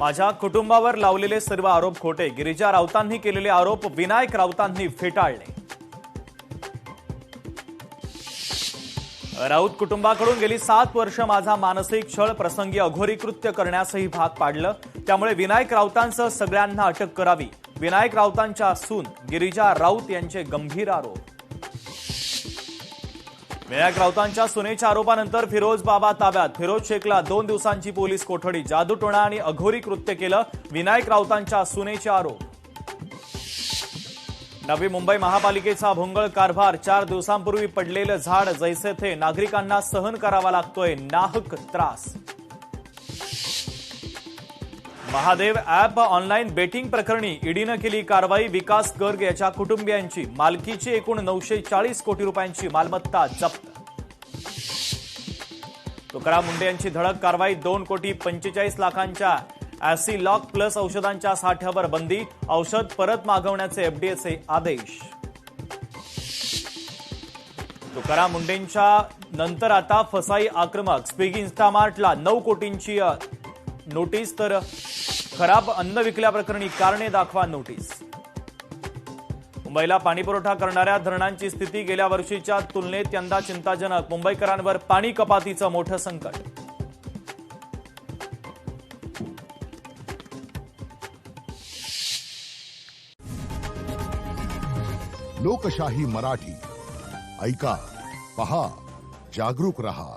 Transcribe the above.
माझ्या कुटुंबावर लावलेले सर्व आरोप खोटे, गिरिजा राऊतांनी केलेले आरोप विनायक राऊतांनी फेटाळले। राऊत कुटुंबाकडून गेली 7 वर्ष माझा मानसिक छळ, प्रसंगी अघोरी कृत्य करण्यासही भाग पाडलं। त्यामुळे विनायक राऊतांसह सगळ्यांना अटक करावी। विनायक राऊतांच्या सून गिरिजा राऊत यांचे गंभीर आरोप। विनायक राऊतांच्या सुनेच्या आरोपानंतर फिरोज बाबा ताब्यात, फिरोज शेखला 2 दिवसांची पोलीस कोठडी, जादूटोणा आणि अघोरी कृत्य केलं, विनायक राऊतांच्या सुनेचे आरोप। नवी मुंबई महापालिकेचा भोंगळ कारभार, 4 दिवसांपूर्वी पडलेलं झाड जैसे थे, नागरिकांना सहन करावा लागतोय नाहक त्रास। महादेव ॲप ऑनलाईन बेटिंग प्रकरणी ईडीनं केली कारवाई, विकास गर्ग याच्या कुटुंबियांची मालकीची एकूण 940 कोटी रुपयांची मालमत्ता जप्त। तुकाराम मुंडे यांची धडक कारवाई, 2 कोटी 45 लाखांच्या ॲसिलॉक प्लस औषधांच्या साठ्यावर बंदी, औषध परत मागवण्याचे एफडीएचे आदेश। तुकाराम मुंडेंच्या नंतर आता फसाई आक्रमक, स्विगी इन्स्टामार्टला 9 कोटींची नोटीस, तर खराब अन्न विकल्याप्रकरणी कारणे दाखवा नोटीस। मुंबईला पाणीपुरवठा करणाऱ्या धरणांची स्थिती गेल्या वर्षीच्या तुलनेत यंदा चिंताजनक, मुंबईकरांवर पाणी कपातीचं मोठं संकट। लोकशाही मराठी ऐका, पहा, जागरूक रहा।